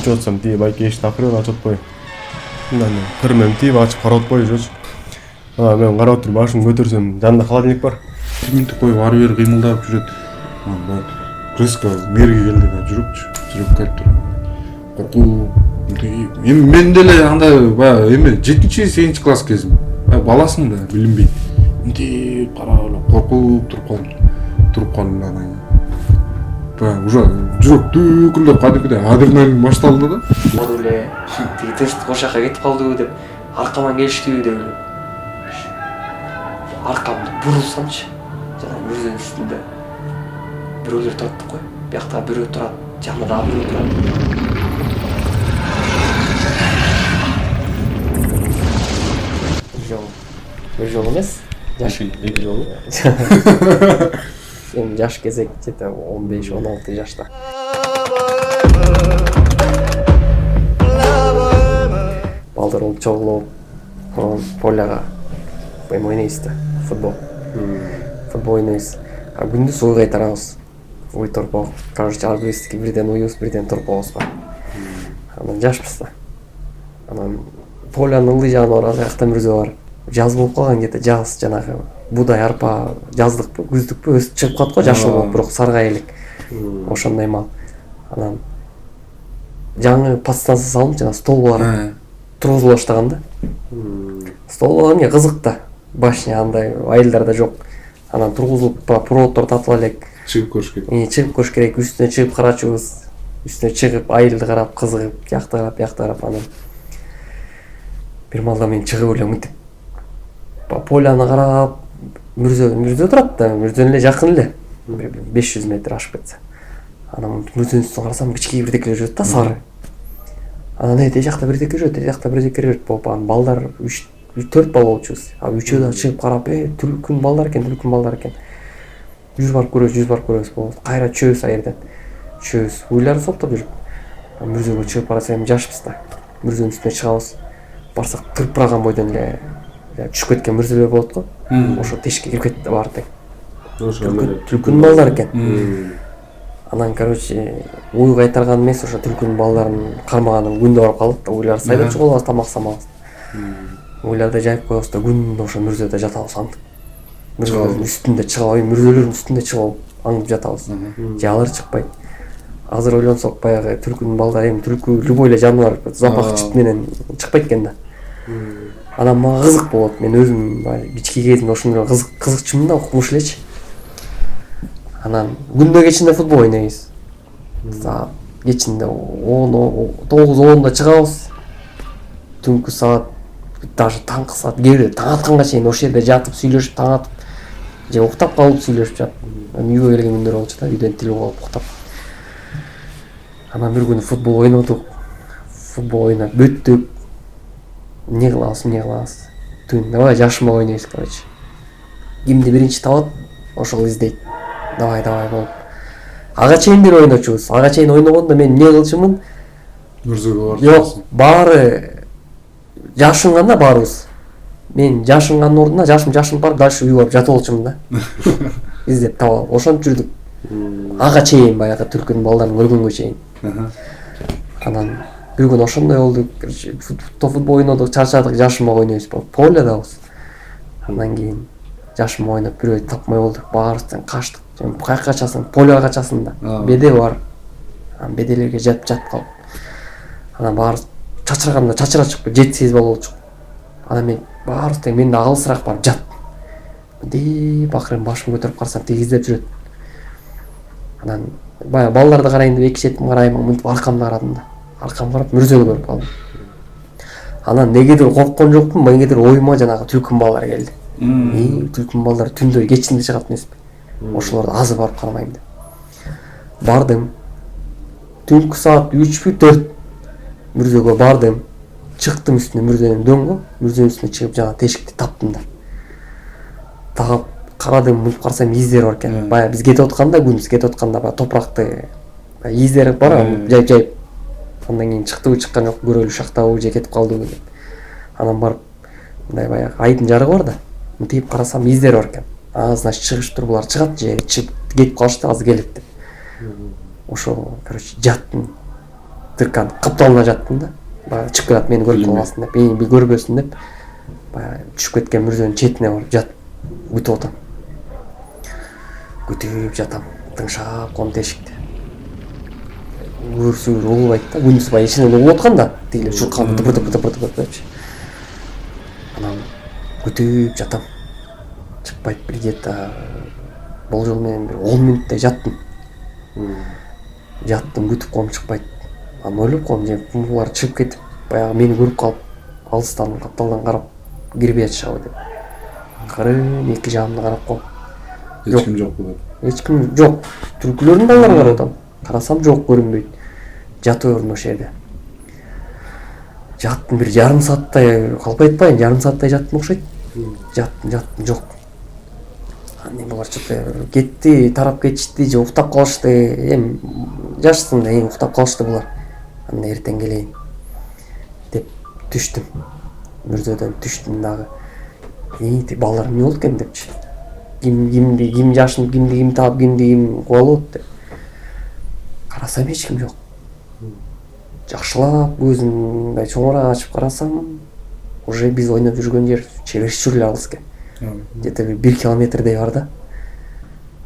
ачып атсам тиги байке эшикти акырын ачып атпай мындан кырмем тийип ачып карап атпай жүрчү. Мен карап отуруп башымды көтөрсөм жанында холодильник бар. Тиминтип коюп ары бери кыймылдап жүрөт. Резко мерге келди да жүрөк калып туруп. Коркуу. Эми мен деле андай баягы эми 7-8 класс кезим. Баласың да билинбейт. Мынтип карап эле коркуп туруп калдым анан. Уже жүрөк дүкүлдөп кадимгидей адреналин башталды да. Ор эле тиги тынчтык ошол жака кетип калдыбы деп аркаман келиштиби деп эле. Аркамды бурулсамчы жана мүрзөнүн үстүндө бирөөлөр турат го. Биякта бирөө турат, жанында дагы бирөө турат. Бир жол эмес, жаш эки жол. Эми жаш кезек жете 15-16 жашта. Балдар болуп чогулуп, поляга ойнойбуз да, футбол. Футбол ойнойбуз. Күндүз уй кайтарабыз. Уй торпок. Короче, ар бирибизге бирден уйубуз, бирден торпобуз бар. Анан жашпыз да. Анан полянын ылдый жагына барабыз, аякта мүрзө бар. Жаз болуп калган кете, жаз жанагы будай, арпа, жаздыкпы, күздүкпү өсүп чыгып калат го, жашыл болуп, бирок саргай элек. Ошондой мал. Анан жаңы подстанция салынып, жана столбалар тургузула баштаган да. Столбалар эмне кызык да. Башня андай айылдарда да жок. Анан тургузулуп, проводдор татыла элек. Чыгып көрүш керек. Чыгып көрүш керек. Үстүнө чыгып карачубуз. Үстүнө чыгып айылды карап, кызыгып, биякта карап, анан бир маалда мен чыгып эле мынтип поляны карап, мүрзө турат да, мүрзөнүн эле жакын эле. 500 метр ашып кетсе. Анан мүрзөнүн үстүнө карасам, кичине бирдекелер жүрөт да, сары. Анан эти жакта бирдекелер жүрөт, болуп анан балдар 3-4 бала болчубуз. Үчөө да чыгып карап, түлкүн балдар экен. Жүз барып көрөбүз болот. Кайра чөбүз айырдан. Уйларды соктоп жүрүп. Мүрзөгө чыгып карасам, жашпыз да. Мүрзөнүн үстүнө чыгабыз. Барсак тырпыраган бойдон эле түшүп кеткен мүрзөлөр болот го. Ошо тешикке кирип кетти баары тең. Түлкүнүн балдары экен. Анан, короче, уй кайтарган эмес, ошо түлкүнүн балдарын кармаганын күндө барып калдык да, уйлар сайда чогулабыз, тамак самабыз. Уйларды жайып коебуз да, күндө ошо мүрзөдө жатабыз аңдып. Мүрзөлөрдүн үстүндө чыгып, мүрзөлөрдүн үстүндө чыгып аңдып жатабыз. Же алар чыкпайт. Азыр ойлонсок, баягы түлкүнүн балдары, эми түлкү любой эле жаныбар запах чыт менен чыкпайт экен да. Анан мага кызык болот. Мен өзүм кички кезимде ошондой кызыкчумун да, укмуш элечи. Анан күндө кечинде футбол ойнойбуз. Саат кечинде 9-10 чыгабыз. Түнкү саат даже таңкы саат, кээде таң атканга чейин ошол жерде жатып сүйлөшүп, таң атып же уктап калып сүйлөшүп жатып. Үйгө келген күндөр болчу да, үйдөн тилип алып уктап. Анан бир күнү футбол ойнодук. Футбол ойноп бүттүк. Эмне кылабыз? Түн давай жашыма ойнойбуз, короче. Кимди биринчи табат, ошол издейт. Давай болуп. Ага чейин бир ойночубуз. Ага чейин ойногондо мен эмне кылчумун? Мүрзөгө бар. Жок, баары жашынганда баарыбыз. Мен жашынгандын ордуна жашым барып, дальше үйгө барып жатып алчумун да. Издеп таап алып, ошентип жүрдүк. Ага чейин баягы түлкүнүн балдарын өлгөнгө чейин. Анан бир күн ошондой болду. Футбол ойнодук, чарчадык, жашыма ойнойбуз. Полядабыз. Андан кийин жашыма ойноп бирөө тапмай болдук. Баарыбыздан качтык. Каяка качасың? Поляга качасың да. Беде бар. Анан беделерге жатып калып. Анан баарыбыз чачырганда чачыра чыгып 7-8 бала болчук. Анан мен баарыбыз тең мен да алысыраак барып жат. Деп акырын башымды көтөрүп карасам, тиги издеп жүрөт. Анан баягы балдарды карайын деп эки четим карайм, мынтип аркамды карадым да. Аркамга карап мүрзөнү көрүп калдым. Анан негедир корккон жокмун, негедир оюма жанагы түлкүнүн балдары келди. Түлкүнүн балдары түндө кечинде чыгат эмеспи? Ошолорду азыр барып кармайм деп. Бардым. Түнкү саат 3-4 мүрзөгө бардым. Чыктым үстүнө мүрзөнүн дөңгө, мүрзөнүн үстүнө чыгып жана тешикти таптым да. Таап карадым, мынтип карасам издер бар экен. Баягы биз кетип атканда, күндүз кетип атканда баягы топуракты издер бар, жайып. Андан кийин чыккан жок, көрөлү шактабы же кетип калдыбы деп. Анан барып мындай баягы айдын жарыгы бар да. Мынтип карасам издер бар экен. Значит чыгыштыр, булар чыгат же чыгып кетип калышты, азыр келет деп. Ошо, короче, жаттым. тыркан капталына жаттым да. Баягы чыгып келат мени көрүп калбасын деп, мени бир көрбөсүн деп. Баягы түшүп кеткен мүрзөнүн четине барып жатып күтүп атам. Күтүп жатам. Тыңшап коем тешикте. Өрсүр улубайт да, күндүз баягы ичинен угуп аткан да, тигиле чуркан тыпыр депчи. Анан күтүп жатам. Чыкпайт бир где-то болжол менен бир 10 мүнөттөй жаттым. Жаттым, күтүп коем чыкпайт. Анан ойлоп коем, же булар чыгып кетип, баягы мени көрүп калып, алыстан капталдан карап кирип жатышабы деп. Кырын эки жагымды карап коем. Эч ким жок болот. Эч ким жок. Түркүлөрдүн балдарын карап атам. Карасам жок, көрүнбөйт. Жатып өрдүм ошол жерде. Жаттым бир жарым сааттай, калп айтпайын, жарым сааттай жаттым окшойт. Жаттым, жок. Анан булар чыкты, кетти, тарап кетишти, же уктап калышты. Эми жашсында эң уктап калышты булар. Анан эртең келейин деп түштүм. Мүрзөдөн түштүм дагы. Тиги балдар эмне болду экен депчи. Ким жашын, ким таап, ким кубалып деп. Карасам эч ким жок. Жакшылап көзүм мындай чоңураак ачып карасам, уже биз ойноп жүргөн жер чеберчи эле алыс экен. Где-то 1 километрдей бар да.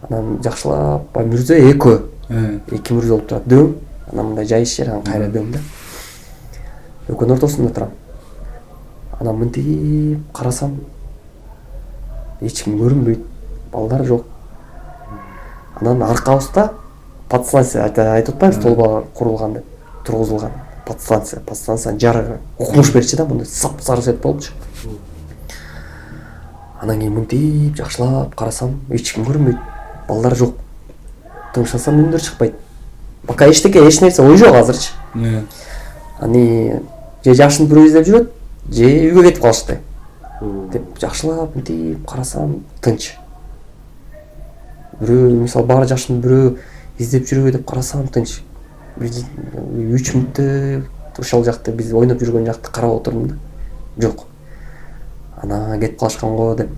Анан жакшылап мүрзө экөө. Эки мүрзө болуп турат, дөң. Анан мындай жайыш жер, анан кайра дөң да. Экөөнүн ортосунда турам. Анан мынтип карасам, эч ким көрүнбөйт, балдар жок. Анан аркабызда подстанция айтып атпайбыз, толба курулган деп, тургузулган. Подстанция жарыгы укмуш берчи да, мындай сап-сары свет болчу. Анан кийин мынтип жакшылап карасам, эч ким көрүнбөйт, балдар жок. Тыңшасам үндөр чыкпайт. Пока эч нерсе ой жок азырчы. Аны же жашын бирөө издеп жүрөт, же үйгө кетип калышты деп жакшылап мынтип карасам тынч. Бирөө мисалы баары жашын бирөө издеп жүрөбү деп карасам тынч. 3 мүнөттө ошол жакты биз ойноп жүргөн жакты карап отурдум да. Жок. Анан кетип калышкан го деп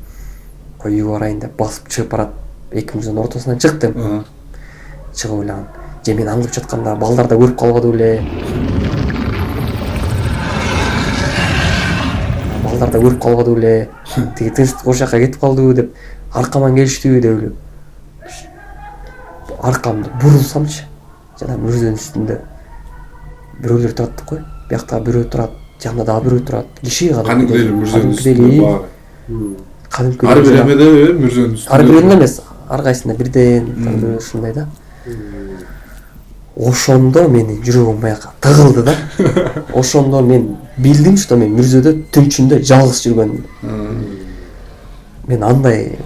кой үйгө барайын деп басып чыгып барат. Экимиздин ортосунан чыктым. Чыгып эле же мен аңдып жатканда балдар да көрүп калбады беле. Балдар да көрүп калбады беле. Тиги тынчтык ошол жака кетип калдыбы деп аркаман келиштиби деп ойлоп. Аркамды бурулсамчы, жана мүрзөнүн үстүндө бирөөлөр турат го. Биякта бирөө турат, жанында дагы бирөө турат. Киши кадимки эле мүрзөнүн үстүндө баары. Кадимки ар бир эмеде мүрзөнүн үстүндө. Ар биринде эмес, ар кайсында бирден ушундай да. Ошондо менин жүрөгүм баягы тыгылды да. Ошондо мен билдим, что мен мүрзөдө түнчүндө жалгыз жүргөнүмдү. Мен андай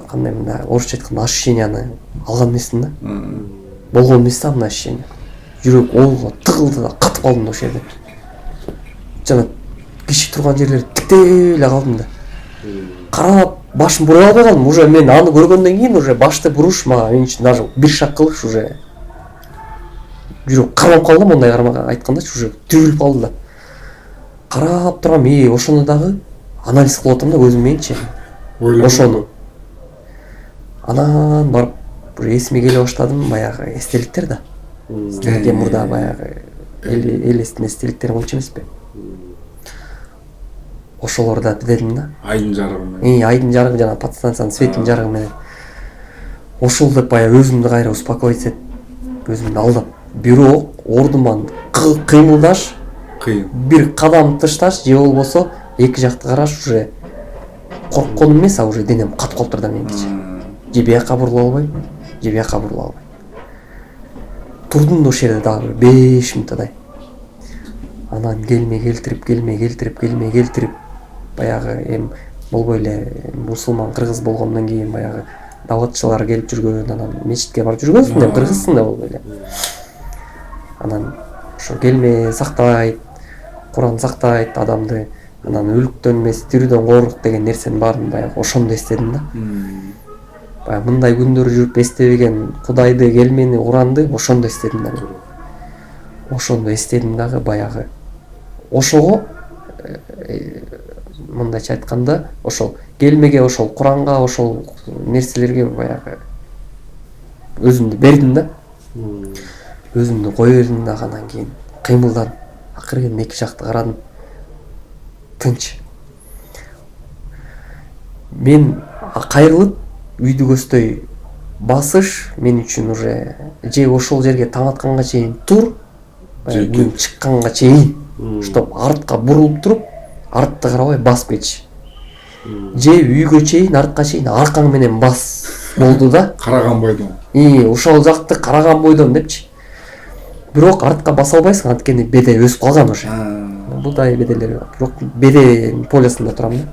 кандай мындай орусча айтканда ощущенияны алган эмесмин да. Болгон эмес да мына ощущение. Жүрөк олго тыгылды да, катып калдым да ошол жерде. Жана киши турган жерлер тиктеп эле калдым да. Карап башым бура албай калдым. Уже мен аны көргөндөн кийин уже башты буруш мага мен үчүн даже бир шаг кылыш уже. Жүрөк кармап калды, мондай кармага айткандачы, уже түгүлүп калды да. Карап турам, ошону дагы анализ кылып атам да көзүм мененчи. Ошону. Анан барып уже эсиме келе баштадым, баягы эстеликтер да. Эстеликке мурда баягы элестин эстеликтери болчу эмеспи? Ошолорду дедим да. Айдын жарыгы менен. Айдын жарыгы жана подстанциянын светинин жарыгы менен. Ошол деп баягы өзүмдү кайра успокоить этип, өзүмдү алдап, бирок ордуман кыймылдаш, бир кадам тышташ же болбосо эки жакты караш уже коркконум эмес, а уже денем катып калыптыр да меникичи. Же бияка бурула албайм, же бияка бурула албайм. Турдум да ошол жерде дагы 5 мүнөттөй. Анан келмей келтирип баягы эми болбой эле мусулман кыргыз болгондон кийин баягы даватчылар келип жүргөн, анан мечитке барып жүргөнсүң да, кыргызсың да болбой эле. Анан ошо келме сактайт, Куран сактайт адамды, анан өлүктөн эмес тирүүдөн корк деген нерсенин баарын баягы ошондо эстедим да. Баягы мындай күндөр жүрүп эстебеген Кудайды, келмени, Куранды ошондо эстедим да. Ошондо эстедим дагы баягы. Ошого мындайча айтканда, ошол келмеге, ошол Куранга, ошол нерселерге баягы өзүмдү бердим да. Өзүмдү кое бердим дагы, анан кийин кыймылдан акыры эки жакты карадым, тынч. Мен кайрылып үйдү көздөй басыш мен үчүн уже же ошол жерге таң атканга чейин тур, күн чыкканга чейин, чтоб артка бурулуп туруп, артты карабай басып кетиш. Же үйгө чейин, артка чейин аркаң менен бас болду да. Караган бойдон. Ошол жакты караган бойдон депчи. Бирок артка баса албайсың, анткени беде өсүп калган уже. Бундай беделер бар. Бирок беде полюсунда турам да.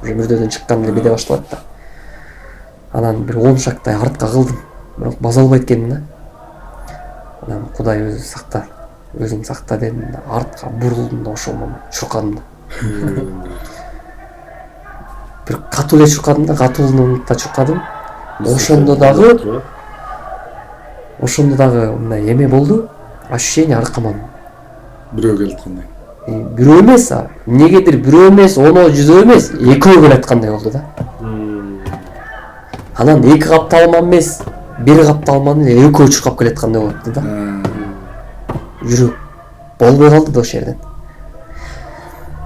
Уже мурдодон чыккан эле беде башталат да. Анан бир 10 шактай артка кылдым. Бирок баса албайт экенмин да. Анан Кудай өзү сакта, өзүң сакта дедим да, артка бурулдум да ошол момент чуркадым да. Бир катуу эле чуркадым да, катуулукта чуркадым. Ошондо дагы мындай эме болду. Ощущение аркаман Бирөө келаткандай. бирөө эмес, эмнегедир бирөө эмес, 10-100 эмес, экөө келаткандай болду да. Анан 2 капталман эмес, 1 капталман эле экөө чуркап келаткандай болду да. Жүрөк болбой калды да ошол жерден.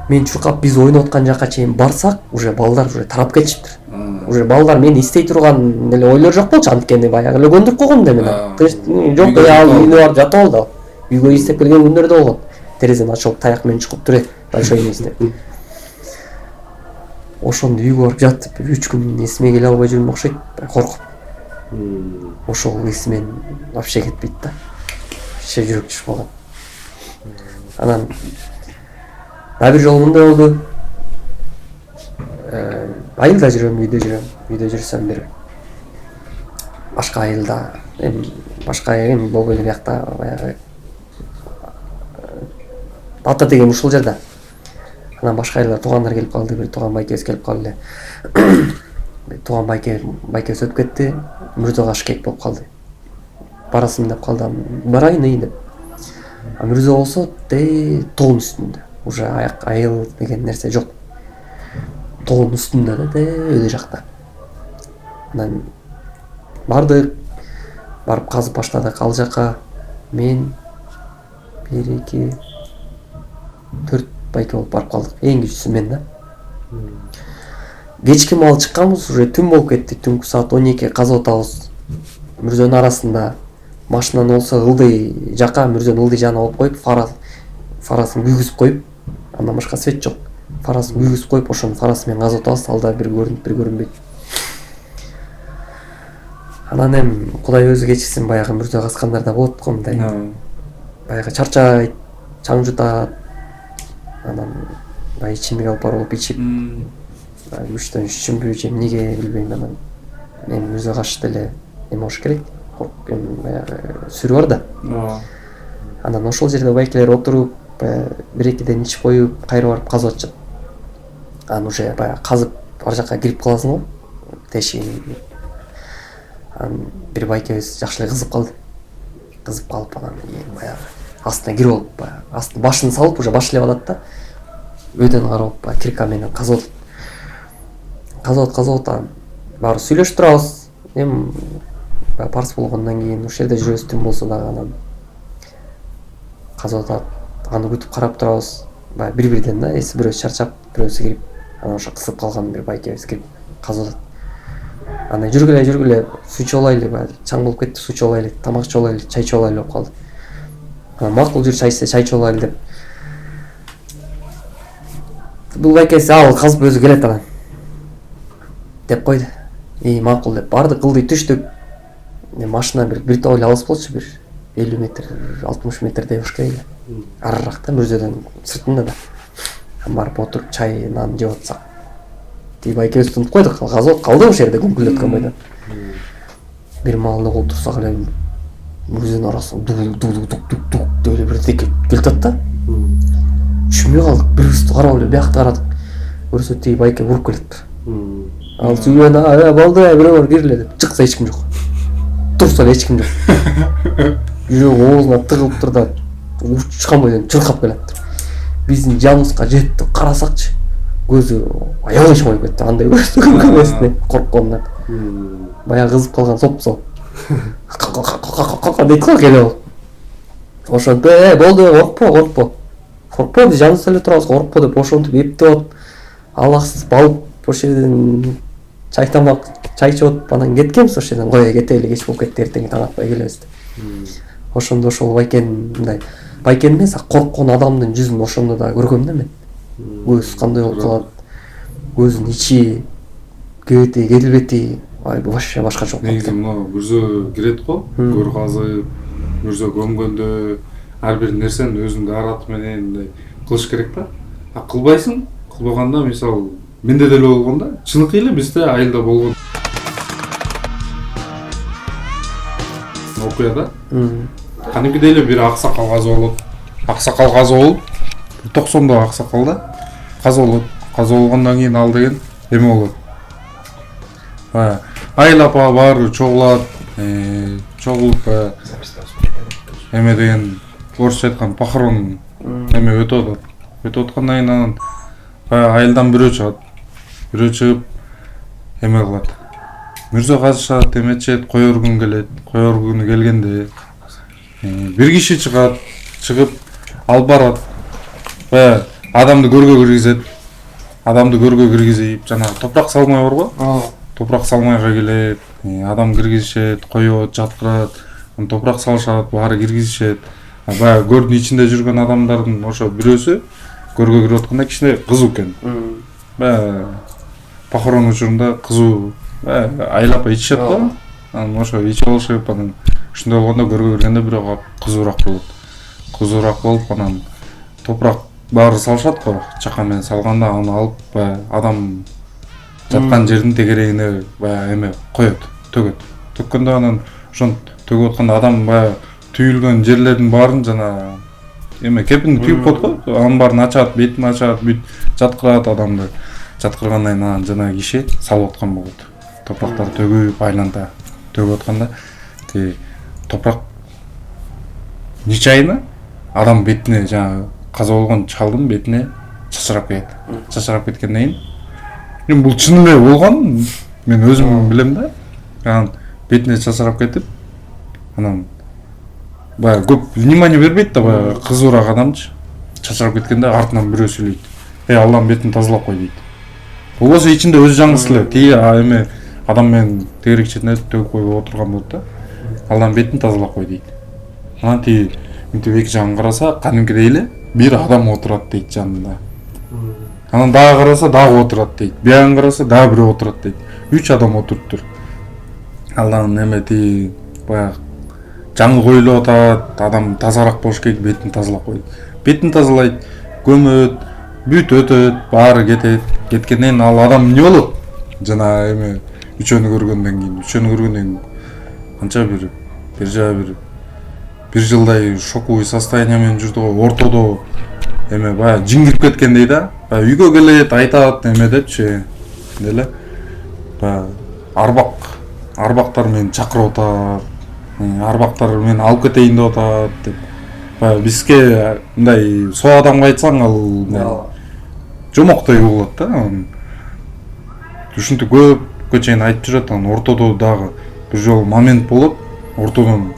Мен чуркап биз ойноп аткан жакка чейин барсак, уже балдар уже тарап кетишиптир. Уже балдар мени истей турган эле ойлор жок болчу, анткени баягы эле көндүрүп койгом да мен. Жок, ал үйүнө барып жатып алды. Үйгө издеп келген күндөр да болгон. Терезени ачып таяк менен чыгып тур, большой эместе. Ошондо үйгө барып жатып 3 күн эсиме келе албай жүрмөк окшойт, коркуп. Ошол эс мен вообще кетпейт да. Вообще жүрөк түшүп калган. Анан бир жолу мындай болду. Айылда жүрөм, үйдө жүрсөм бир башка айылда, башка эми болбой эле биякта баягы ата деген ушул жерде. Анан башка айылда туугандар келип калды, бир тууган байкебиз келип калды эле. Тууган байкебиз өтүп кетти, Мүрзөгө ашкек болуп калды. Барасың деп калды, барайын деп. Мүрзө болсо тоонун үстүндө. Уже айыл деген нерсе жок. Тоонун үстүндө да, өйдө жакта. Анан бардык, барып казып баштадык ал жака. Мен 1, 2, 4 байке болуп барып калдык. Эң кичүүсү мен да. Кечки мал чыкканбыз, уже түн болуп кетти. Түнкү саат 12 казып атабыз. Мүрзөнүн арасында машинаны болсо ылдый жака, Мүрзөнүн ылдый жагына алып коюп, фарасын күйгүзүп коюп, андан башка свет жок. Фарасын күйгүзүп коюп, ошонун фарасы менен казып атабыз. Алда бир көрүнүп, бир көрүнбөйт. Анан эми Кудай өзү кечирсин, баягы Мүрзө казгандарда болот го мындай. Баягы чарчайт, чаң жутат. Анан баягы ичимдик алып барып ичип, күчтөн түшүнбөй же эмнеге билбейм. Анан мен Мүрзө кашты эле эме болуш керек. Баягы сүрү бар да. Анан ошол жерде байкелер отуруп, 1-2ден ичип коюп, кайра барып казып атышат. Анан уже баягы казып ар жакка кирип каласың го, тешигин. Анан бир байкебиз жакшы эле кызып калды. Кызып калып, анан баягы астына кирип алып, баягы астына башын салып, уже баш элеп атат да. Өйдөн карап, баягы кирка менен казып атат. Казып атат. Баары сүйлөшүп турабыз. Эми парс болгондон кийин ошол жерде жүрөбүз, түн болсо дагы. Анан казып атат. Аны күтүп карап турабыз. Баягы бири-бирден да, эси бирөөсү чарчап, бирөөсү кирип, анан ошо кысып калган бир байкебиз кирип казып атат. Анан жүргүлө, суу ичип алайлы, баягы чаң болуп кетти, суу ичип алайлы, тамак ичип алайлы, чай ичип алайлы болуп калды. Анан макул жүр, чай ичип алайлы деп. Бул байкебиз ал казып өзү келет анан деп койду. Макул деп бардык, кылдый түштүк. Машина бир топ эле алыс болчу, бир 50 метр, 60 метрдей болуш керек эле. Арыракта, Мүрзөдөн сыртында да. Барып отуруп чай, нан жеп атсак. Байкебиз тынып койдук, казып калды ошол жерде күңкүлөткөн бойдон. Бир маалында кылып турсак эле Мүрзөнүн арасынан дук деп эле бирдеке келип атат да. Түшүнбөй калдык, бирибизди карап эле биякты карадык. Көрсөт тиги байке уруп келет. Ал сүйгөн, балды, бирөө бар кириле деп. Чыкса эч ким жок. Турса эле эч ким жок. Жүрөгү оозуна тыгылып тур да, учкан бойдон чуркап келет. Биздин жаныбызга жетти, карасакчы. Көзү аябай чоңоюп кетти, андай көрсөтүн коркконунан. Баягы кызып калган сопсо. Ка дейт го келе алып. ошентип болду коркпо биз жаныбызда эле турабыз, коркпо деп ошентип эптеп атып алаксыз балып ошол жерден чай тамак чай ичип атып анан кеткенбиз ошол жерден. Кой кетели, кеч болуп кетти, эртең таң атпай келебиз деп. Ошондо ошол байкен мындай байкен эмес, корккон адамдын жүзүн ошондо да көргөм да мен. Көз кандай болуп калат, көзүнүн ичи, кебети, келбети вообще башкача болуп негизи калат. мына мүрзө кирет го, көр казып, мүрзө көмгөндө ар бир нерсени өзүңдүн араты менен мындай кылыш керек да. А кылбайсың, кылбаганда мисалы менде деле болгон да, чыныкы эле бизде айылда болгон окуя да. Кадимкидей эле бир аксакал казы болот. Аксакал казы болуп, 90-до аксакал да. Казы болот. Казы болгондон кийин ал деген эме болот. Айыл апа баары чогулат, чогулуп эме деген орусча айткан похорон эме өтүп атат. Өтүп аткандан кийин анан айылдан бирөө чыгат. Бирөө чыгып эме кылат. Мүрзө казышат, эметчет, кой өргүн келет. Кой өргүнү келгенде бир киши чыгат, чыгып алып барат. Адамды көргө киргизет. Адамды көргө киргизип, жанагы топурак салмай бар го? Топурак салмайга келет. Адам киргизишет, коет, жаткырат. Топурак салышат, баары киргизишет. Баягы көрдүн ичинде жүргөн адамдардын ошо бирөөсү көргө кирип атканда кичине кызуу экен. Похорон учурунда кызуу айыл апа ичишет го. Анан ошо ичип алышып, анан ушундай болгондо көргө киргенде бирок кызуураак болот. Кызуураак болуп анан топурак баары салышат го, чака менен салганда аны алып адам жаткан жердин тегерегине эме коет, төгөт. Төккөндө анан ошон төгүп атканда адам түйүлгөн жерлердин баарын жана эме кепин түйүп коет го, анын баарын ачат, бетин ачат, бүт жаткырат адамды. Жаткыргандан кийин анан жана киши салып аткан болот. Топурактар төгүп айланта төгүп атканда топурак нечайына адам бетине жана каза болгон чалдын бетине чачырап кетет. Чачырап кеткенден кийин бул чын эле болгон, мен өзүм билем да. Анан бетине чачырап кетип, анан көп внимание бербейт да, кызуураак адамчы. Чачырап кеткенде артынан бирөө сүйлөйт. Аллам бетин тазалап кой дейт. Болбосо ичинде өзү жаңысы эле тиги эме адам менен тегерек четине төгүп коюп отурган болот да. Аллам бетин тазалап кой дейт. Анан тиги мынтип эки жагын караса, кадимкидей эле бир адам отурат дейт жанында. Анан дагы караса дагы отурат дейт. Биягын караса дагы бирөө отурат дейт. 3 адам отуруптур. Алдан эме тиги баягы жаңы коюлуп атат, адам тазараак болуш керек, бетин тазалап койт. Бетин тазалайт, көмөт, бүт өтөт, баары кетет. Кеткенден ал адам эмне болот? Жана эме үчөөнү көргөндөн кийин канча бир жылдай шоковый состояние менен жүрдү го. Ортодо эме жин кирип кеткендей да. Үйгө келет, айтат эме депчи. Деле арбактар мени чакырып атат. Арбактар мени алып кетейин деп атат деп. Бизге мындай соо адамга айтсаң ал жомоктой болот да. Ушинтип көпкө чейин айтып жүрөт. Анан ортодо дагы бир жолу момент болот. Ортодон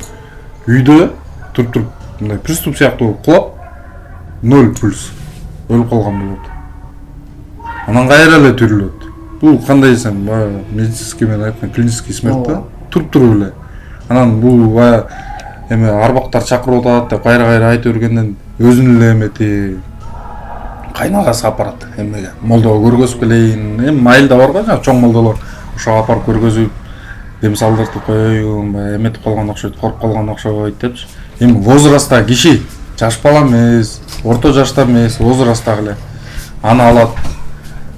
үйдө туруп мындай приступ сыяктуу кулап 0 пульс өлүп калган болот. Анан кайра эле тирилет. Бул кандай десем, медицинский менен айткан клинический смерть да. Туруп эле. Анан бул эме арбактар чакырып атат деп кайра айтып бергенден өзүнүн эле эмети кайнагасы апарат эмеге. Молдого көргөзүп келейин. Эми айылда бар го, чоң молдолор. Ошого апарып көргөзүп, дем салдыртып коеюн, эметип калган окшойт, коруп калган окшойт депчи. Эми возрастта киши, жаш бала эмес, орто жашта эмес, возрасттагы эле. Аны алып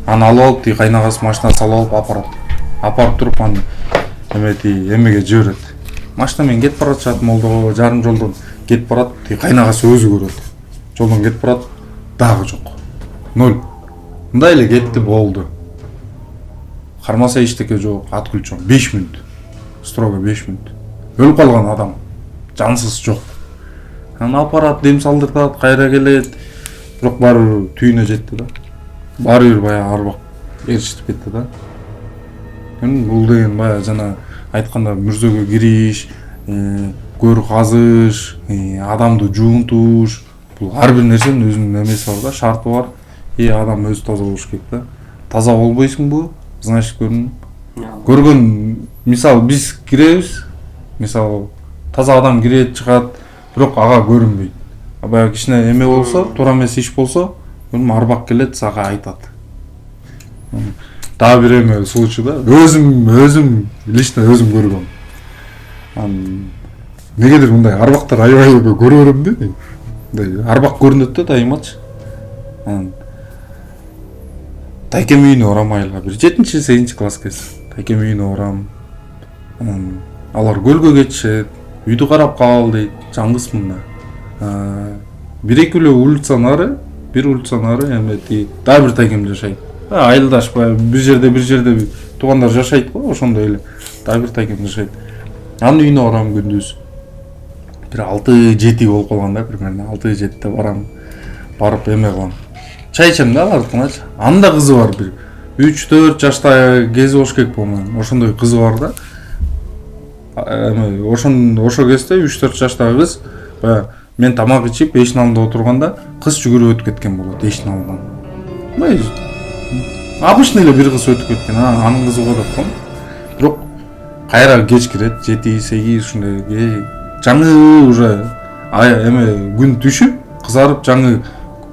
алып, тиги кайнагасы машина салып алып апарат. Апарып туруп аны эмеге жиберет. Машина менен кетип баратышат, молдого жарым жолдон кетип барат, тиги кайнагасы өзү көрөт. Жолдон кетип барат, дагы жок. 0. Мындай эле кетти, болду. Кармаса эчтеке жок, аткүл 5 мүнөт. Строго 5 мүнөт. Өлүп калган адам. Жансыз жок. Анан апарат, дем салдыртат, кайра келет. Бирок баары түйүнө жетти да. Баары бир арбак эрişип кетти да. Бул деген жана айтканда мүрзөгө кириш, көр казыш, адамды жуунтуш, бул ар бир нерсенин өзүнүн эмеси бар да, шарты бар. Адам өзү таза болуш керек да. Таза болбойсуңбу? Значит көргөн мисалы биз киребиз, мисалы таза адам кирет чыгат, бирок ага көрүнбөйт. Баягы кичине эме болсо, туура эмес иш болсо, арбак келет, сага айтат. Дагы бир эме случайда өзүм лично өзүм көргөм. Негедир мындай арбактар аябай көрө берем да. Мындай арбак көрүнөт да дайымачы. Тайкем үйүнө барам айылга, бир 7-8 класс кез. Тайкем үйүнө барам. Алар көлгө кетишет, үйдү карап кал дейт, жаңгысмын да. Бир-эки эле улица нары эме дагы бир тайкем жашайт. Айылдаш бир жерде туугандар жашайт го, ошондой эле. Дагы бир тайкем жашайт. Анын үйүнө барам күндүз. Бир 6-7 болуп калган да, примерно 6-7де барам. Барып эме кылам. Чай ичем да алардыкыначы. Анда кызы бар бир 3-4 жашта кези болуш керек болмойм. Ошондой кызы бар да. Ошо кезде 3-4 жаштагы кыз баягы мен тамак ичип эшиктин алдында отурганда кыз жүгүрүп өтүп кеткен болот эшиктин алдынан. Обычный эле бир кыз өтүп кеткен, анын кызы го деп коем. Бирок кайра кеч кирет, 7-8 ушундай жаңы уже эме күн түшүп, кызарып жаңы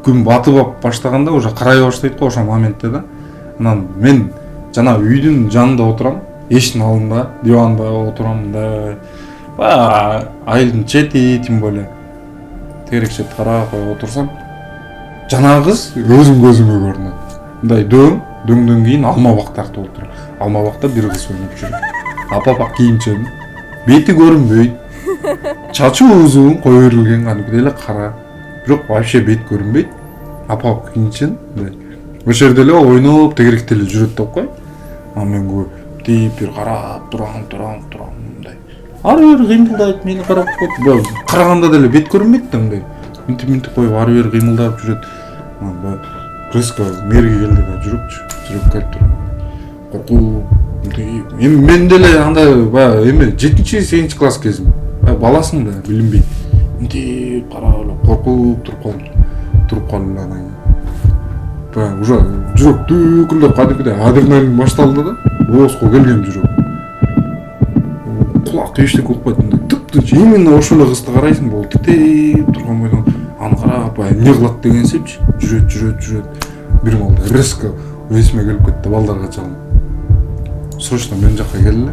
күн батып баштаганда уже карай баштайт го ошол моментте да. Анан мен жана үйдүн жанында отурам, эшиктин алдында, диванда отурам да. Айылдын чети, тем более терекче карап отурсам, жанагы кыз өзүм көзүмө көрүнөт. Мындай дөңдөн кийин алма бак тартып отуруп. Алма бакта бир кыз ойноп жүрөт. Апа кийимчен, бети көрүнбөйт. Чачы узун кое берилген, кандайдыр эле кара. Бирок вообще бет көрүнбөйт. Апа кийимчен, ошол жерде эле ойноп тегеректе эле жүрөт деп кой. Мен тип бир карап турам мындай. Ары бери кыймылдайт, мени карап коет. Караганда деле бет көрүнбөйт да мындай. Минтип коюп ары бери кыймылдап жүрөт. Резко мерге келди да жүрөп келип туруп. Коркуу. Мен деле андай баягы эме 7-8 класс кезим. Баласың да билинбейт. Минтип карап эле коркуп туруп калдым анан. Уже жүрөк дүкүлдөп кадимгидей адреналин башталды да. Бооско келген жүрөк. Кулак эчтеке укпайт мындай тып-тынч. Именно ошол эле кызды карайсың, бул титеп турган бойдон аны карап не кылат деген сепчи. Жүрөт. Бир малда резко эсиме келип кетти, балдарга чалым. Срочно мен жакка келди.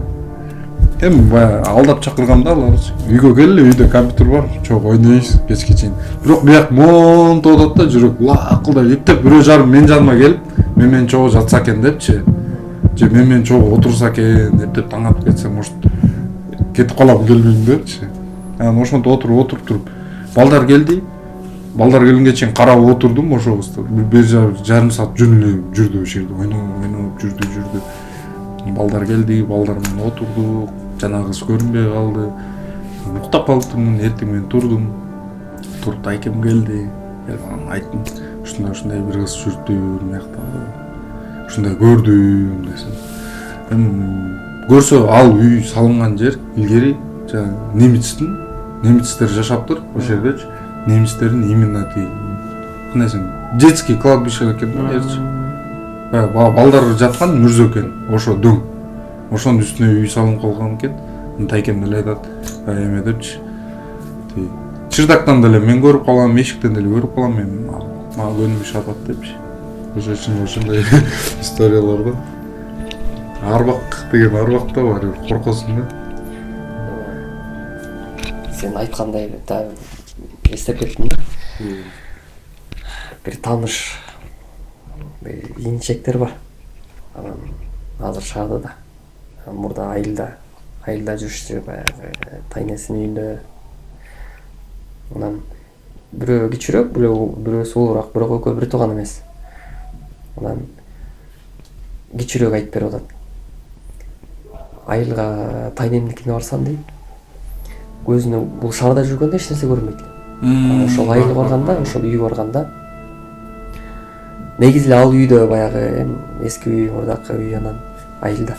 Эми баягы алдап чакыргам да алар. Үйгө келди, үйдө компьютер бар, чогуу ойнойбуз кечке чейин. Бирок бияк монтуп атат да, жүрөк лакылдап эптеп бирөө жарым мен жаныма келип, мен чогуу жатса экен депчи. Же мен чогуу отурса экен деп таң атып кетсе, может кетип калам келбейм депчи. Анан ошентип отуруп балдар келди. Балдар келгенге чейин карап отурдум ошол кызды. Бир жарым саат жүрдү ошол жерде, ойноп жүрдү. Балдар келди, балдар менен отурдук. Жанагы кыз көрүнбөй калды. Уктап калдым, эртең менен турдум. Туруп айкем келди. Айттым, ушундай бир кыз жүрдү мыякта. Ушундай көрдүм десем. Көрсө ал үй салынган жер илгери немецтер жашаптыр ошол жердечи. Немецтердин именно кандайсың детский кладбище экен да жерчи. Балдар жаткан мүрзө экен, ошо дөң. Ошонун үстүнө үй салынып калган экен. Тайкем деле айтат, эме депчи. Чырдактан деле мен көрүп калам, эшиктен деле көрүп калам, мен мага көнүмүш атат депчи. Ошондой историялар да. Арбак деген арбакта бар, коркосуң да. Сен айткандай эстеп кеттим да. Бир тааныш ийинчектер бар. Анан азыр шаардада. Мурда айылда жүрүштү, баягы тайнесинин үйүндө. Анан бирөө кичирөөк, бирөөсү улуураак, бирок экөө бир тууган эмес. Анан кичирөөк айтып берип атат. Айылга тайнемдикине барсам дейт. Көзүнө бул шаарда жүргөндө эч нерсе көрүнбөйт. Ошол айылга барганда, ошол үйгө барганда негизи эле ал үйдө баягы эски үй, мурдакы үй анан айылда.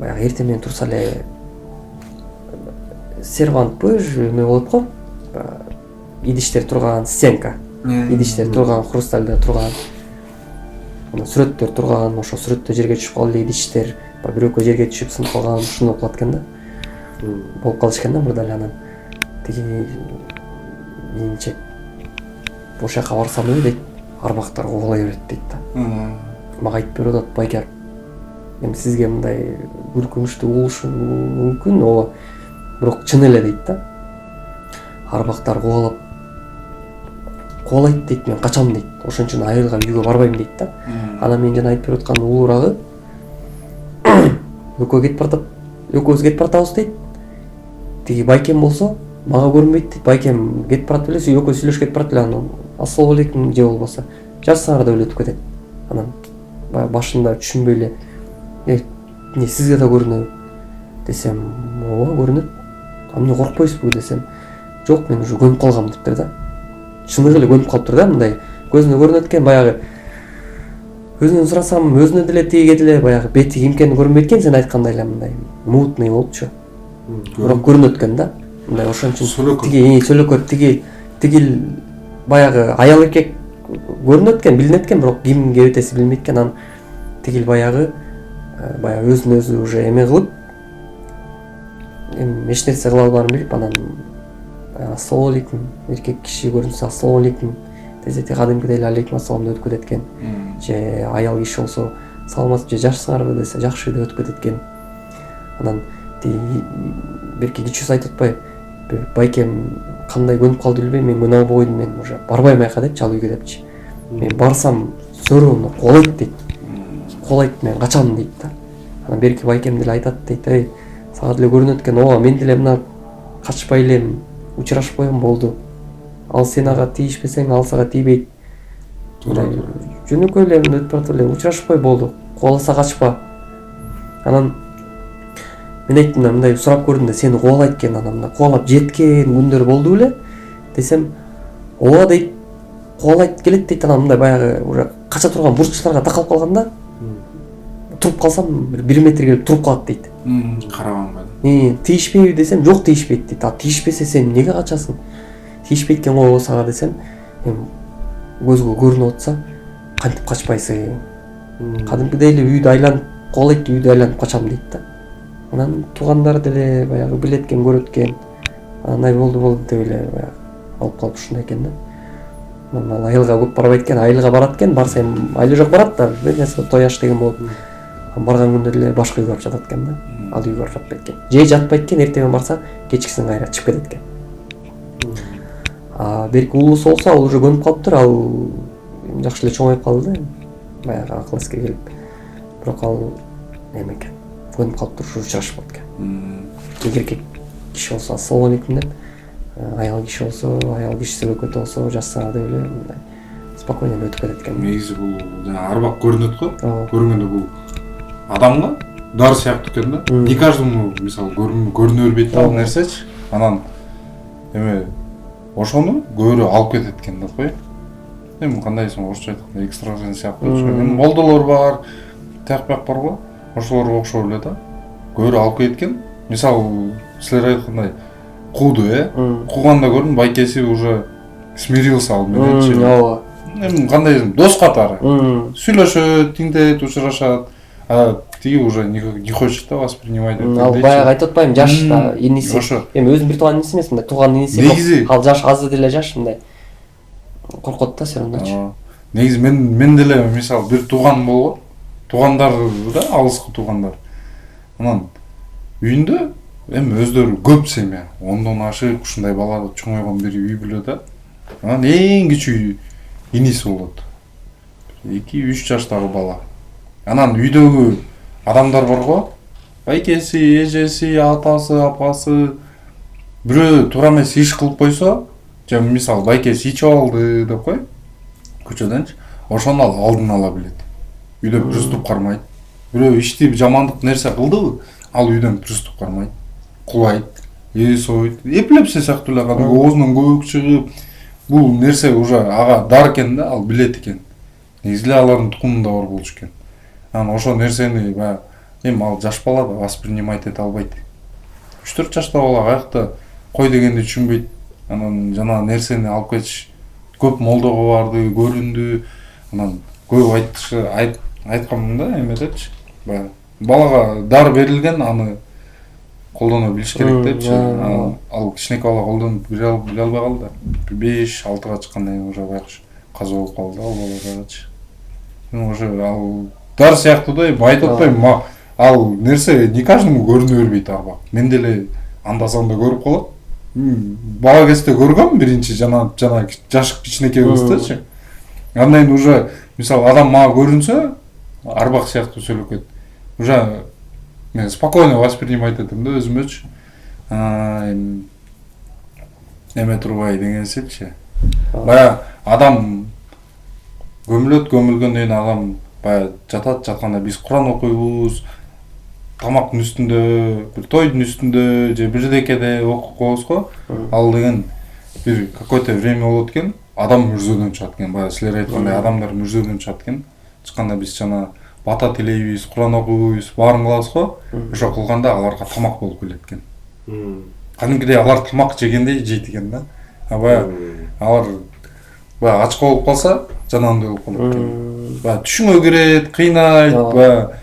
Баягы эртең менен турса эле сервантпы эме болот го, идиштер турган стенка, идиштер турган, хрустальда турган, анан сүрөттөр турган, ошо сүрөттө жерге түшүп калды идиштер, бирөккө жерге түшүп сынып калган, ушундай болуп калат экен да. Болуп калыш экен да мурда эле. Анан тиги ийинчек ошол жака барсам эле дейт, арбактар кубалай берет дейт да. Мага айтып берип атат байке, эми сизге мындай үркүнүчтүү болушу мүмкүн, ооба, бирок чын эле дейт да. Арбактар кубалайт дейт, мен качам дейт. Ошон үчүн айылга үйгө барбайм дейт да. Анан мен жана айтып берип аткан улуурагы экөө кетип баратат, экөөбүз кетип баратабыз дейт. Тиги байкем болсо мага көрүнбөйт дейт. Байкем кетип барат эле, экөө сүйлөшүп кетип барат эле, анан ассалам алейкум же болбосо жазсаңар да өтүп кетет. Анан баягы башында түшүнбөй эле эмне сизге да көрүнөбү десем, ооба көрүнөт. Эмне коркпойсузбу десем, жок мен уже көнүп калгам дептир да. Чыныгы эле көнүп калыптыр да, мындай көзүнө көрүнөт экен, баягы өзүнөн сурасам өзүнө деле тиги деле баягы бети кимкен көрүнбөйт экен, сен айткандай эле мындай мутный болупчу. Бирок көрүнөт экен да. Мындай ошон үчүн тиги сөлөкөт тиги баягы аял эркек көрүнөт экен, билинет экен, бирок кимге өтеси билинбейт экен. Анан тигил баягы өзүн өзү уже эме кылып, эми эч нерсе кыла албаарын билип, анан ассалам алейкум, эркек киши көрүнсө ассалам алейкум десе, кадимкидей эле алейкум ассалам деп өтүп кетет экен. Же аял киши болсо саламатсызбы, же жакшысыңарбы десе, жакшы деп өтүп кетет экен. Анан берки кичүүсү айтып атпайбы, байкем кандай көнүп калды билбейм, мен көнө албай койдум, мен уже барбайм аяка депчи, ал үйгө депчи. Мен барсам сөрөөнө кубалайт дейт. Кубалайт, мен качам дейт да. Анан берки байкем деле айтат дейт, сага деле көрүнөт экен, ооба мен деле мына качпай элем, учурашпайм болду. Ал сен ага тийишпесең, ал сага тийбейт. Жөнөкөй эле өтүп баратып эле учурашпай болду. Кубаласа качпа. Анан мен айттым да, мындай сурап көрдүм да, сени кубалайт экен, анан мына кубалап жеткен күндөр болду беле десем, ооба дейт, кубалайт келет дейт. Анан мындай баягы уже кача турган бурчтарга такалып калганда туруп калсам 1 метр келип туруп калат дейт. Карабаңга. Тийишпейби десем, жок тийишпейт дейт. А тийишпесе сен эмнеге качасың? Тийишпейт экен го сага десем, эми көзгө көрүнүп атса кантип качпайсың? Кадимкидей эле үйдү айланып кубалайт, үйдү айланып качам дейт да. Анан туугандар деле баягы билет экен, көрөт экен. Андай болду деп эле баягы алып калып ушундай экен да. Анан айылга көп барбайт экен, айылга барат экен, барса эми айылы жок барат да, бир нерсе тояш деген болот. Барган күндө деле башка үйгө барып жатат экен да. Ал үйгө барып жатпайт экен. Же жатпайт экен, эртең менен барса кечкисин кайра чыгып кетет экен. Берки улуусу болсо ал уже көнүп калыптыр, ал жакшы эле чоңоюп калды да. Баягы акыл эске келип. Бирок ал эме экен, көнүп калыптыр, ушу учурашпайт экен. Эркек киши болсо ассалам алейкум деп, аял киши болсо, аял киши сөлөкөт болсо жазсаңар деп эле мындай спокойно өтүп кетет экен. Негизи бул жана арбак көрүнөт го. Көрүнгөндө бул адамга дар сыяктуу экен да. Не каждому мисалы көрүнө бербейт ал нерсечи. Анан эме ошону көбүрөөк алып кетет экен деп кой. Эми кандай десем, орусча айтканда экстрасенс сыяктуу. Эми молдолор бар, тияк бияк бар го. Ошолорго окшоп эле да. Көбүрөөк алып кетет экен. Мисалы силер айткандай кууду, кууганда көрдүм, байкеси уже смирился ал мененчи. Ооба. Эми кандай десем, дос катары. Сүйлөшөт, тиңдейт, учурашат. Тиги уже не хочет да воспринимать. Ал баягы айтып атпаймынбы, жаш да, иниси. Эми өзүм бир тууган иниси эмес, мындай тууган иниси. Ал жаш азыр деле жаш, мындай коркот да все равночу. Негизи мен деле мисалы бир тууган болгон, туугандар да, алыскы туугандар. Анан үйүндө эми өздөрү көп семья, 10дон ашык ушундай бала чоңойгон бир үй бүлө да. Анан эң кичүү иниси болот. 2-3 жаштагы бала. Анан үйдөгү адамдар бар го, байкеси, эжеси, атасы, апасы, бирөө туура эмес иш кылып койсо, же мисалы байкеси ичип алды деп кой, көчөдөнчү, ошону ал алдын ала билет. Үйдө приступ кармайт. Бирөө ишти жамандык нерсе кылдыбы, ал үйдөн приступ кармайт, кулайт, сойт, эпилепсия сыяктуу эле кадимки оозунан көбүк чыгып, бул нерсе уже ага дар экен да, ал билет экен. Негизи эле алардын тукумунда бар болчу экен. Анан ошол нерсени баягы эми ал жаш бала да воспринимать эте албайт. 3-4 жашта бала каякта кой дегенди түшүнбөйт. Анан жана нерсени алып кетиш көп молдого барды, көрүндү. Анан көп айткам да эметечи. Баягы балага дар берилген, аны колдоно билиш керек депчи. Ал кичинекей бала колдонуп биле албай калды. 5-6га чыккандан кийин уже байкуш каза болуп калды ал балагачы. Уже ал дар сыяктуу да, айтып атпайм, ал нерсе не каждому көрүнө бербейт арба. Мен деле анда-санда көрүп калат. Бала кезде көргөм биринчи жана жаш кичинекей кыздычы. Андан кийин уже мисалы адам мага көрүнсө, арбак сыяктуу сүйлөп кетет. Уже мен спокойно воспринимать этем да өзүмөчү. Эме турбай деген секчи. Баягы адам көмүлгөндөн кийин адам баягы жатканда биз Куран окуйбуз, тамактын үстүндө, бир тойдун үстүндө же бирдекеде окуп коебуз го. Ал деген бир какой-то время болот экен, адам мүрзөдөн чыгат экен. Баягы силер айткандай адамдар мүрзөдөн чыгат экен. Чыкканда биз жана бата тилейбиз, Куран окуйбуз, баарын кылабыз го. Ошо кылганда аларга тамак болуп келет экен. Кадимкидей алар тамак жегендей жейт экен да. Баягы алар баягы ачка болуп калса, жана андай болуп калат экен. Баягы түшүнгө кирет, кыйнайт, баягы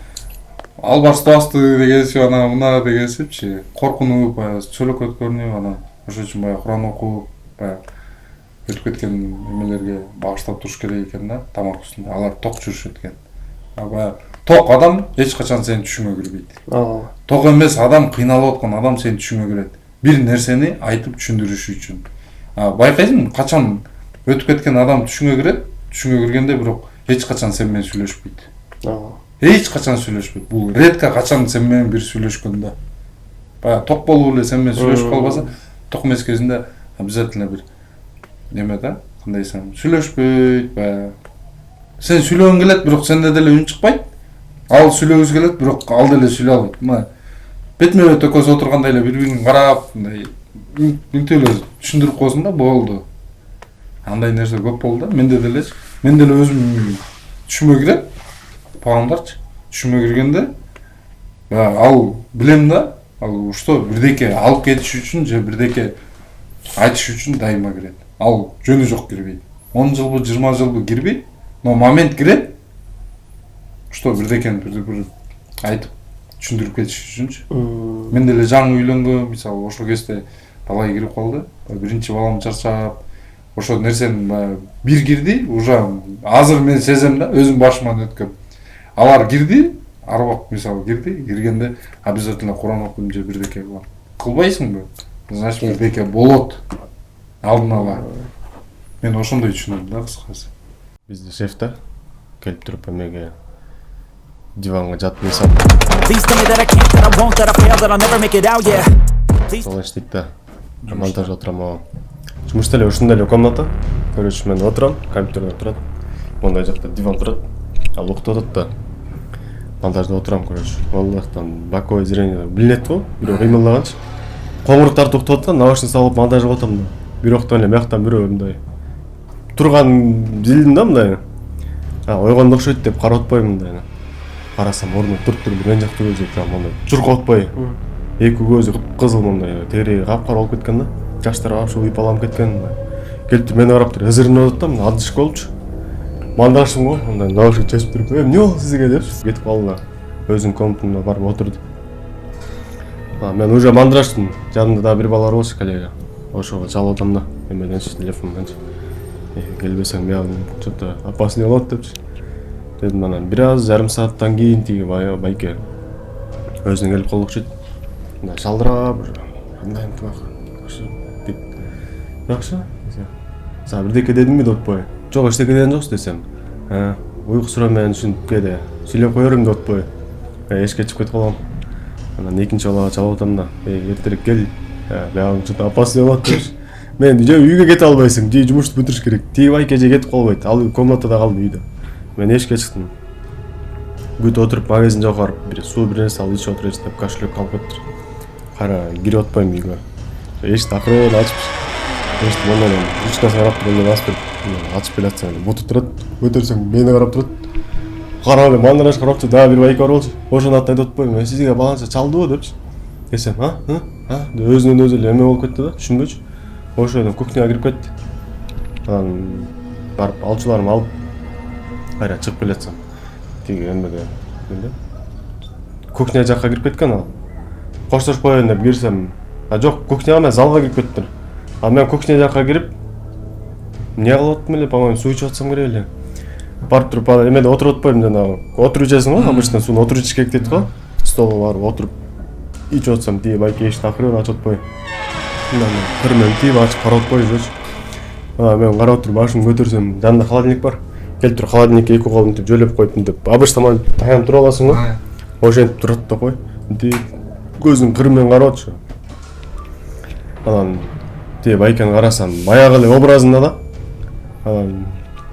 албастабасты дегенсип, ана мына дегенсипчи, коркунуп, баягы чөлөкөт көрүнүп, анан ошон үчүн баягы Куран окуп, баягы өтүп кеткен эмелерге багыштап туруш керек экен да, тамак үстүндө. Алар ток жүрүшөт экен. Баягы ток адам эч качан сенин түшүңө кирбейт. Ток эмес адам, кыйналып аткан адам сенин түшүңө кирет. Бир нерсени айтып түшүндүрүш үчүн. Байкайсың, качан өтүп кеткен адам түшүңө кирет, түшүңө киргенде бирок эч качан сен менен сүйлөшпөйт. Эч качан сүйлөшпөйт. Бул редко качан сен менен бир сүйлөшкөн да. Баягы ток болуп эле сен менен сүйлөшүп калбаса, ток эмес кезинде обязательно бир неме да, кандай десем, сүйлөшпөйт, баягы сен сүйлөгүң келет, бирок сенде деле үн чыкпайт. Ал сүйлөгүсү келет, бирок ал деле сүйлөй албайт. Мына бетме бет экөөсү отурганда эле бири-бирин карап, мындай мынтип эле түшүндүрүп койсуң да, болду. Андай нерсе көп болду да. Мен деле өзүм түшүмө кирет. Паамдарчы. Түшүмө киргенде ал билем да, ал что бирдеке алып кетиш үчүн же бирдеке айтыш үчүн дайыма кирет. Ал жөнү жок кирбейт. 10 жылбы, 20 жылбы кирбейт, но момент кирет. Что бирдекени бир айтып түшүндүрүп кетиш үчүнчү. Мен деле жаңы үйлөнгөм, мисалы ошол кезде талай кирип калды. Биринчи балам чарчап, ошол нерсени бир кирди, уже азыр мен сезем да, өзүм башыман өткөн. Алар кирди, арбак мисалы киргенде обязательно Куран окуйм же бирдеке кылбайсыңбы? Значит, бирдеке болот. Алдын ала. Мен ошондой түшүнөм да, кыскасы. Бизде шеф да келип туруп эмеге диванга жатып эсап. Сол иштейт да. Монтажга отурам. Жумушта эле ушундай эле комната. Көрүшү мен отурам, компьютерде отурат. Мондай жакта диван турат. Ал окутуп атат да. Монтажда отурам, көрүшү. Аллахтан боковое зрение билинет го, бирөө кыймылдаганчы. Коңурук тартып уктап аткан, наушник салып монтажга отам да. Бирөөктөн эле мыяктан бирөө мындай турган билдим да мындай. Ойгондо окшойт деп карап атпайм мындай. Карасам ордуна туруп бир жакта өзү прям мындай чуркап атпай. Эки көзү кыпкызыл мындай, тери капкара болуп кеткен да. Жаштары ушул ыйпаланып кеткен. Келип мени карап туруп ызырынып атат да, мына адыш болчу. Мандашым го, мындай наушник чечип туруп, эмне болду сизге деп кетип калды. Өзүнүн комнатына барып отурду. Мен уже мандыраштым. Жанымда да бир бала болчу, коллега. Ошого чалып атам да, эмеденчи телефондончу. Келбесең мягым что-то опасный болот депчи. Дедим, анан бир аз жарым сааттан кийин тиги байке өзүнө келип калдыкчы. Мындай шалдырап, кандай деп. Жакшы. Сага бирдеке дедимби деп атпайбы? Жок, эчтеке деген жоксуз десем. Уйку суроо менен ушинтип кеде. Сүйлөп кое берем деп атпайбы? Эшикке чыгып кетип калгам. Анан экинчи балага чалып атам да. Эртерээк кел. Баягы что-то опасный болот депчи. Мен же үйгө кете албайсың, же жумушту бүтүрүш керек. Тиги байке же кетип калбайт. Ал комнатада калды үйдө. Мен эшикке чыктым. Күтүп отуруп магазин жака барып, бир суу бир нерсе алып ичип отурайын деп кошелек алып кетти. Кара, кирип атпайм үйгө. Эшикти акырын ачып, эшикти мондан ручкасы карап турганда басып, ачып келатсаң, бутуп турат, өтөрсөң мени карап турат. Карап эле мандыраш карап турат, дагы бир байке бар болчу. Ошону аттайт атпайм, сизге баланча чалдыбы депчи. десем деп өзүнөн өзү эле эме болуп кетти да, түшүнбөйчү. Ошодон кухняга кирип кетти. Анан барып алчыларымды алып кайра чыгып келатсам тиги эмеге эмне кухня жакка кирип кеткен ал. Коштошуп коеюн деп кирсем, жок, кухняга эмес, залга кирип кеттир. А мен кухня жакка кирип эмне кылып аттым эле, по-моему, суу ичип атсам керек эле. Барып туруп эмеде отуруп атпайбын, жанагы отуруп ичесиң го, обычно сууну отуруп ичиш керек дейт го. Столго барып отуруп ичип атсам, тиги байке эшикти акырын ачып атпай. Мындан кырмен тип ачып карап атпайбызчы. Мен карап туруп башымды көтөрсөм, жанында холодильник бар. Келип туруп холодильникке эки колумду мынтип жөлөп коюп мынтип, обычно мына таянып тура аласың го. Ошентип турат да кой. Мынтип көзүм кырмен карап атчу. Анан тиги байкени карасам, баягы эле образында да. Анан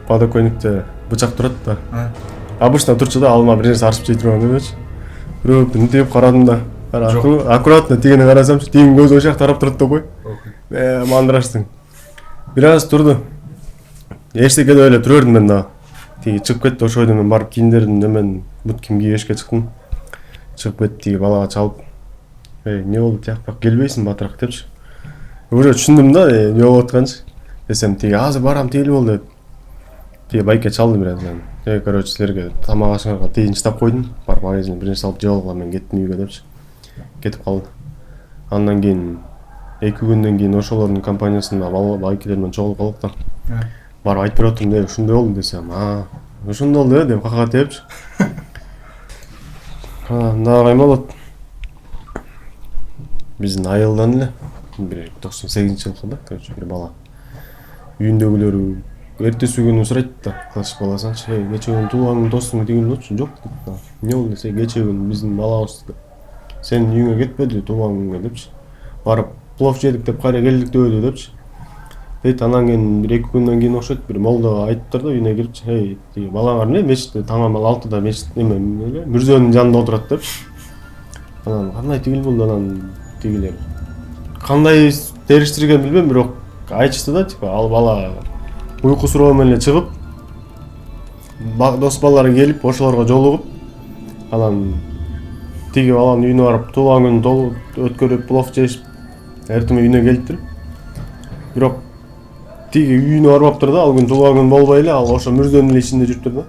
подоконникте бычак турат да. Обычно турчу да, алма бир нерсе арчып жей турган эмечи. Бирөөп мынтип карадым да. Аккуратно тигини карасамчы, тигинин көзү ошол жакта карап турат да кой. Мандыраштың. Бир аз турду. Эчтеке деп эле тура бердим мен да. Тиги чыгып кетти, ошол мен барып кийимдердин немен бут кийим кийип эшикке чыктым. Чыгып кетти, тиги балага чалып, эмне болду, тияк келбейсиң батыраак депчи. Уже түшүндүм да, эмне болуп атканчы. Десем, тиги азыр барам, тиги болду деп. Тиги байке чалды бир аз. Короче, силерге тамак ашыңарга тыйын чыдап койдум. Барып магазинден бир нерсе алып жеп алгыла, мен кеттим үйгө депчи. Кетип калды. Андан кийин 2 күндөн кийин ошолордун компаниясында байкелер менен чогулуп калдык да. Барып айтып берип атырмын, ушундай болду десем, ошондой болду деп кака тепчи. Мында кайма болот. Биздин айылдан эле бир 98-жылкы да, короче, бир бала. Үйүндөгүлөрү эртеси күнү сурайт да, кылыш баласынчы, кечээ күнү туулган досуң деген болчу, жок дейт. Эмне болду десе, кечээ күнү биздин балабыз сенин үйүңө кетпеди туулган күнгө депчи. Барып плов жедик деп кайра келдик дебеди депчи. Дейт, анан кийин бир 2 күндөн кийин окшойт, бир молда айтыптыр да, үйүнө кирип, тиги балаңар эмне мечитте таңамал 6да мечит эме мүрзөнүн жанында отурат депчи. Анан кандай тигил болду, анан тигилер кандай териштирген билбейм, бирок айтышты да, типа ал бала уйку суроо менен эле чыгып, дос балалары келип, ошолорго жолугуп, анан тиги баланын үйүнө барып туулган күнүн өткөрүп, плов жешип, эртең үйүнө келиптир. Бирок тиги үйүнө барбаптыр да, ал күн туулган күн болбой эле, ал ошо мүрзөнүн ичинде жүрүптүр да.